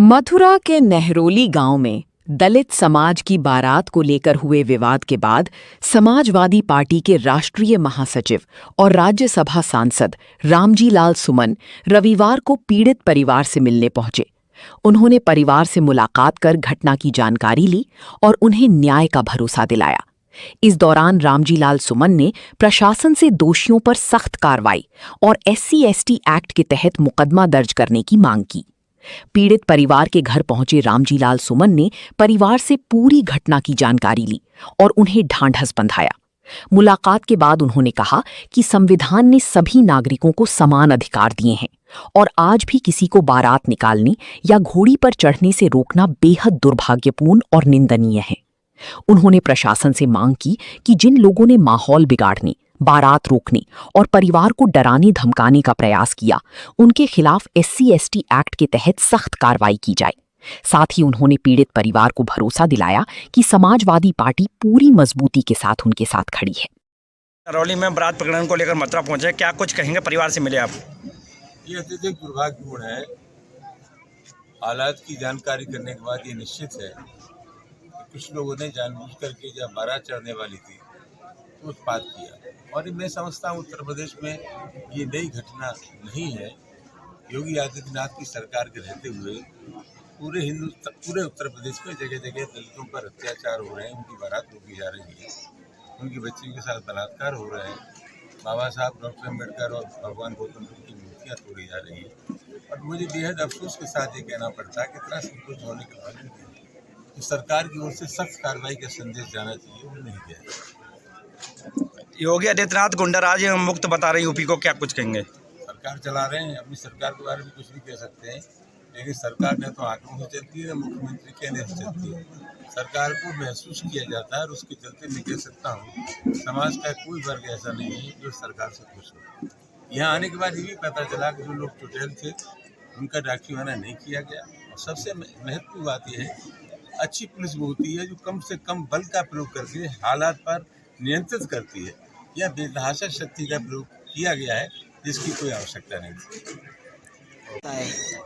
मथुरा के नेहरोली गांव में दलित समाज की बारात को लेकर हुए विवाद के बाद समाजवादी पार्टी के राष्ट्रीय महासचिव और राज्यसभा सांसद रामजी लाल सुमन रविवार को पीड़ित परिवार से मिलने पहुंचे। उन्होंने परिवार से मुलाकात कर घटना की जानकारी ली और उन्हें न्याय का भरोसा दिलाया। इस दौरान रामजी लाल सुमन ने प्रशासन से दोषियों पर सख्त कार्रवाई और SC/ST एक्ट के तहत मुकदमा दर्ज करने की मांग की। पीड़ित परिवार के घर पहुंचे रामजी लाल सुमन ने परिवार से पूरी घटना की जानकारी ली और उन्हें ढांढस बंधाया। मुलाकात के बाद उन्होंने कहा कि संविधान ने सभी नागरिकों को समान अधिकार दिए हैं और आज भी किसी को बारात निकालने या घोड़ी पर चढ़ने से रोकना बेहद दुर्भाग्यपूर्ण और निंदनीय है। उन्होंने प्रशासन से मांग की कि जिन लोगों ने माहौल बिगाड़ने, बारात रोकने और परिवार को डराने धमकाने का प्रयास किया, उनके खिलाफ SC/ST एक्ट के तहत सख्त कार्रवाई की जाए। साथ ही उन्होंने पीड़ित परिवार को भरोसा दिलाया कि समाजवादी पार्टी पूरी मजबूती के साथ उनके साथ खड़ी है। करौली में बारात प्रकरण को लेकर मथुरा पहुंचे, क्या कुछ कहेंगे? परिवार से मिले आप? ये अत्यधिक दुर्भाग्यपूर्ण है। हालात की जानकारी करने के बाद ये निश्चित है कि कुछ लोगों ने जानबूझ करके जब बारात चढ़ने वाली थी तो उत्पात किया, और मैं समझता हूँ उत्तर प्रदेश में ये नई घटना नहीं है। योगी आदित्यनाथ की सरकार के रहते हुए पूरे उत्तर प्रदेश में जगह जगह दलितों पर अत्याचार हो रहे हैं, उनकी बारात रोकी जा रही है, उनकी बच्चियों के साथ बलात्कार हो रहे हैं, बाबा साहब डॉक्टर अम्बेडकर और भगवान गौतम बुद्ध की मूर्तियाँ तोड़ी जा रही हैं। और मुझे बेहद अफसोस के साथ ये कहना पड़ता है कि इतना सब कुछ होने के बावजूद तो सरकार की ओर से सख्त कार्रवाई का संदेश जाना चाहिए, वो नहीं गया। योगी आदित्यनाथ गुंडाराज मुक्त बता रही यूपी को, क्या कुछ कहेंगे? सरकार चला रहे हैं, अपनी सरकार के बारे में कुछ भी कह सकते हैं, लेकिन सरकार ने तो आंकड़ों से चलती है, मुख्यमंत्री कहने से चलती है। सरकार को महसूस किया जाता है और उसके चलते मैं कह सकता हूँ समाज का कोई वर्ग ऐसा नहीं है जो सरकार से खुश हो। यहाँ आने के बाद ये भी पता चला कि जो लोग टोटल थे उनका डॉक्यूमेंट नहीं किया गया। और सबसे महत्वपूर्ण बात यह है, अच्छी पुलिस वो होती है जो कम से कम बल का प्रयोग करके हालात पर नियंत्रित करती है। यह बेतहाशा शक्ति का प्रयोग किया गया है जिसकी कोई आवश्यकता नहीं थी।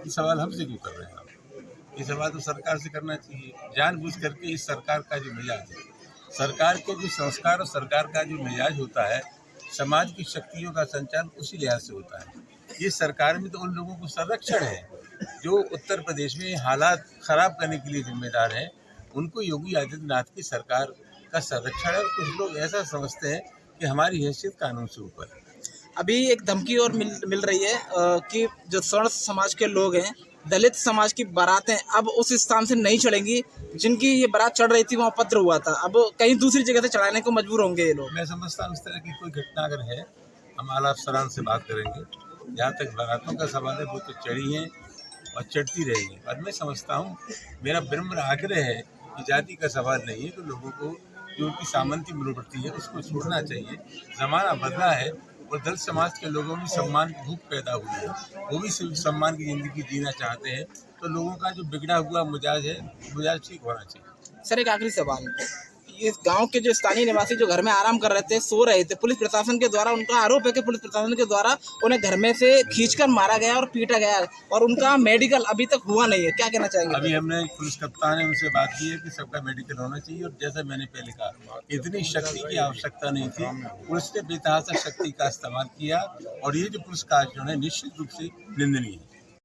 ये सवाल हमसे क्यों कर रहे हैं आप? ये सवाल तो सरकार से करना चाहिए। जानबूझ करके इस सरकार का जो मिजाज है, सरकार के जो संस्कार और सरकार का जो मिजाज होता है, समाज की शक्तियों का संचालन उसी लिहाज से होता है। ये सरकार में तो उन लोगों को संरक्षण है जो उत्तर प्रदेश में हालात खराब करने के लिए जिम्मेदार हैं, उनको योगी आदित्यनाथ की सरकार का संरक्षण है। और कुछ लोग ऐसा समझते हैं कि हमारी हैसियत कानून से ऊपर है। अभी एक धमकी और मिल रही है कि जो स्वर्ण समाज के लोग हैं, दलित समाज की बारातें अब उस स्थान से नहीं चढ़ेंगी जिनकी ये बारात चढ़ रही थी, वहाँ पत्र हुआ था, अब कहीं दूसरी जगह से चढ़ाने को मजबूर होंगे ये लोग। मैं समझता हूँ इस तरह की कोई घटना अगर है, हम आला अफसरान से बात करेंगे। जहाँ तक बारातों का सवाल है, वो तो चढ़ी हैं और चढ़ती रहेगी। और मैं समझता हूँ, मेरा विनम्र आग्रह है कि जाति का सवाल नहीं है, तो लोगों को जो उनकी सामंती मनोवृत्ति है उसको छोड़ना चाहिए। ज़माना बदला है और दलित समाज के लोगों में सम्मान की भूख पैदा हुई है, वो भी सम्मान की ज़िंदगी जीना चाहते हैं। तो लोगों का जो बिगड़ा हुआ मिजाज है, मिजाज ठीक होना चाहिए। सर, एक आखिरी सवाल, ये गांव के जो स्थानीय निवासी जो घर में आराम कर रहे थे, सो रहे थे, पुलिस प्रशासन के द्वारा, उनका आरोप है कि पुलिस प्रशासन के द्वारा उन्हें घर में से खींचकर मारा गया और पीटा गया और उनका मेडिकल अभी तक हुआ नहीं है, क्या कहना चाहेंगे? अभी हमने पुलिस कप्तान है उनसे बात की है कि सबका मेडिकल होना चाहिए। और जैसा मैंने पहले कहा, इतनी शक्ति की आवश्यकता नहीं थी, पुलिस ने बेतहाशा शक्ति का इस्तेमाल किया और ये जो पुलिस कार्य जो है निश्चित रूप से निंदनीय है।